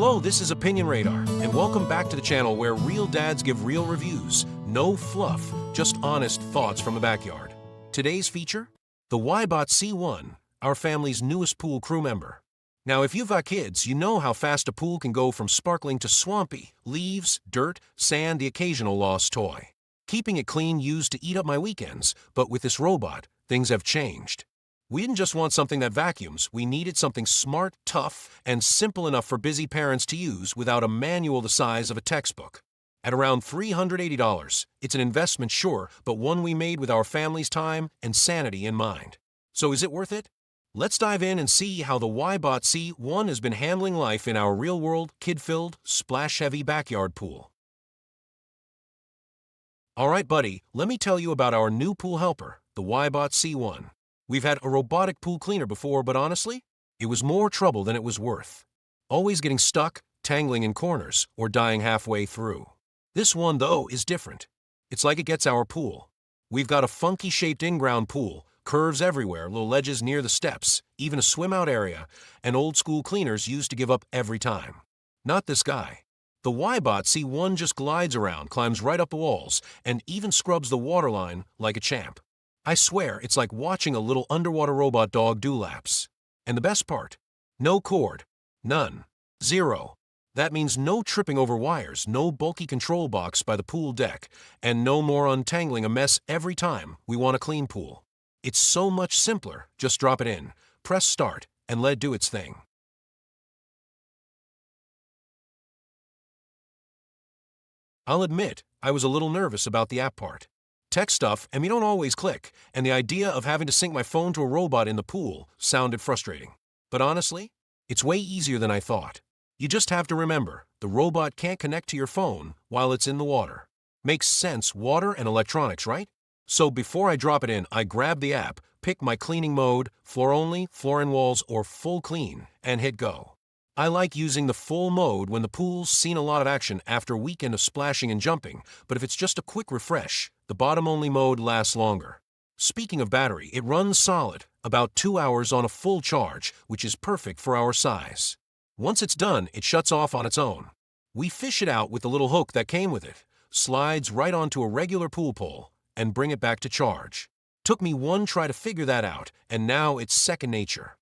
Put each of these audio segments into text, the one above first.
Hello, this is Opinion Radar, and welcome back to the channel where real dads give real reviews. No fluff, just honest thoughts from the backyard. Today's feature? The WYBOT C1, our family's newest pool crew member. Now, if you've got kids, you know how fast a pool can go from sparkling to swampy, leaves, dirt, sand, the occasional lost toy. Keeping it clean used to eat up my weekends, but with this robot, things have changed. We didn't just want something that vacuums, we needed something smart, tough, and simple enough for busy parents to use without a manual the size of a textbook. At around $380, it's an investment sure, but one we made with our family's time and sanity in mind. So is it worth it? Let's dive in and see how the WYBOT C1 has been handling life in our real-world, kid-filled, splash-heavy backyard pool. Alright buddy, let me tell you about our new pool helper, the WYBOT C1. We've had a robotic pool cleaner before, but honestly, it was more trouble than it was worth. Always getting stuck, tangling in corners, or dying halfway through. This one, though, is different. It's like it gets our pool. We've got a funky-shaped in-ground pool, curves everywhere, little ledges near the steps, even a swim-out area, and old-school cleaners used to give up every time. Not this guy. The WYBOT C1 just glides around, climbs right up the walls, and even scrubs the waterline like a champ. I swear, it's like watching a little underwater robot dog do laps. And the best part? No cord. None. Zero. That means no tripping over wires, no bulky control box by the pool deck, and no more untangling a mess every time we want a clean pool. It's so much simpler. Just drop it in, press start, and let it do its thing. I'll admit, I was a little nervous about the app part. Tech stuff, and we don't always click, and the idea of having to sync my phone to a robot in the pool sounded frustrating. But honestly, it's way easier than I thought. You just have to remember, the robot can't connect to your phone while it's in the water. Makes sense, water and electronics, right? So before I drop it in, I grab the app, pick my cleaning mode, floor only, floor and walls, or full clean, and hit go. I like using the full mode when the pool's seen a lot of action after a weekend of splashing and jumping, but if it's just a quick refresh, the bottom-only mode lasts longer. Speaking of battery, it runs solid, about 2 hours on a full charge, which is perfect for our size. Once it's done, it shuts off on its own. We fish it out with the little hook that came with it, slides right onto a regular pool pole, and bring it back to charge. Took me one try to figure that out, and now it's second nature.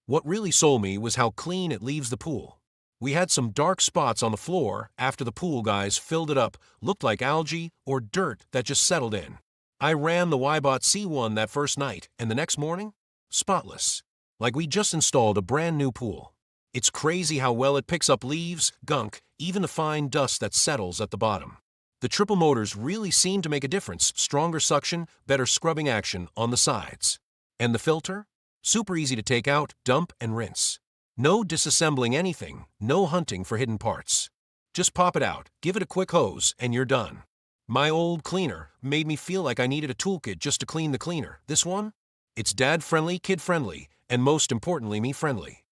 What really sold me was how clean it leaves the pool. We had some dark spots on the floor after the pool guys filled it up, looked like algae or dirt that just settled in. I ran the WYBOT C1 that first night, and the next morning, spotless. Like we just installed a brand new pool. It's crazy how well it picks up leaves, gunk, even the fine dust that settles at the bottom. The triple motors really seem to make a difference, stronger suction, better scrubbing action on the sides. And the filter? Super easy to take out, dump, and rinse. No disassembling anything, no hunting for hidden parts. Just pop it out, give it a quick hose, and you're done. My old cleaner made me feel like I needed a toolkit just to clean the cleaner. This one? It's dad-friendly, kid-friendly, and most importantly, me-friendly.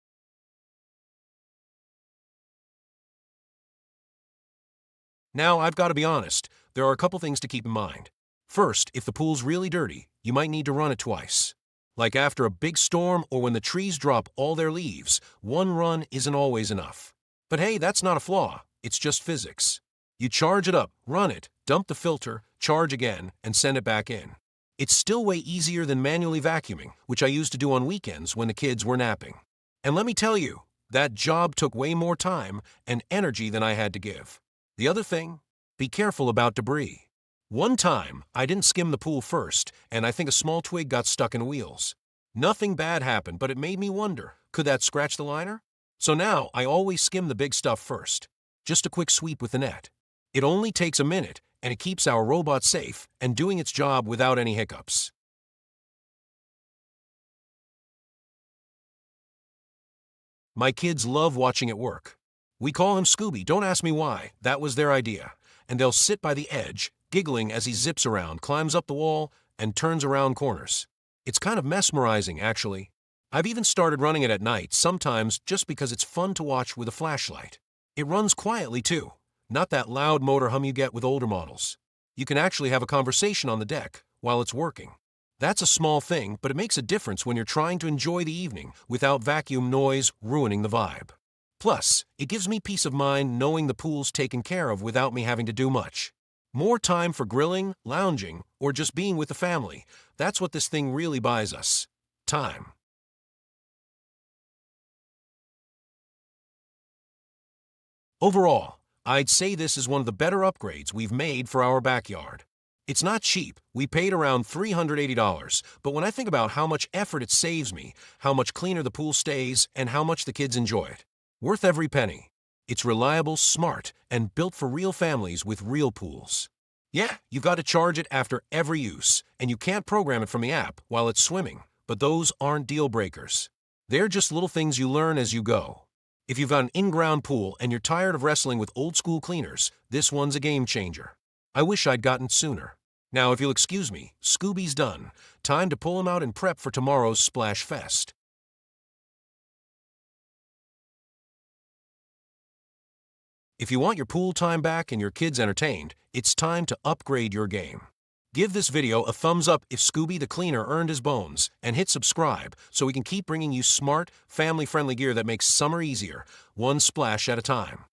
Now, I've got to be honest, there are a couple things to keep in mind. First, if the pool's really dirty, you might need to run it twice. Like after a big storm or when the trees drop all their leaves, one run isn't always enough. But hey, that's not a flaw, it's just physics. You charge it up, run it, dump the filter, charge again, and send it back in. It's still way easier than manually vacuuming, which I used to do on weekends when the kids were napping. And let me tell you, that job took way more time and energy than I had to give. The other thing, be careful about debris. One time, I didn't skim the pool first, and I think a small twig got stuck in wheels. Nothing bad happened, but it made me wonder, could that scratch the liner? So now, I always skim the big stuff first. Just a quick sweep with the net. It only takes a minute, and it keeps our robot safe and doing its job without any hiccups. My kids love watching it work. We call him Scooby, don't ask me why, that was their idea. And they'll sit by the edge, giggling as he zips around, climbs up the wall, and turns around corners. It's kind of mesmerizing, actually. I've even started running it at night, sometimes just because it's fun to watch with a flashlight. It runs quietly, too. Not that loud motor hum you get with older models. You can actually have a conversation on the deck while it's working. That's a small thing, but it makes a difference when you're trying to enjoy the evening without vacuum noise ruining the vibe. Plus, it gives me peace of mind knowing the pool's taken care of without me having to do much. More time for grilling, lounging, or just being with the family. That's what this thing really buys us. Time. Overall, I'd say this is one of the better upgrades we've made for our backyard. It's not cheap. We paid around $380, but when I think about how much effort it saves me, how much cleaner the pool stays, and how much the kids enjoy it, worth every penny. It's reliable, smart, and built for real families with real pools. Yeah, you've got to charge it after every use, and you can't program it from the app while it's swimming, but those aren't deal breakers. They're just little things you learn as you go. If you've got an in-ground pool and you're tired of wrestling with old-school cleaners, this one's a game changer. I wish I'd gotten sooner. Now, if you'll excuse me, Scooby's done. Time to pull him out and prep for tomorrow's Splash Fest. If you want your pool time back and your kids entertained, it's time to upgrade your game. Give this video a thumbs up if Scooby the Cleaner earned his bones, and hit subscribe so we can keep bringing you smart, family-friendly gear that makes summer easier, one splash at a time.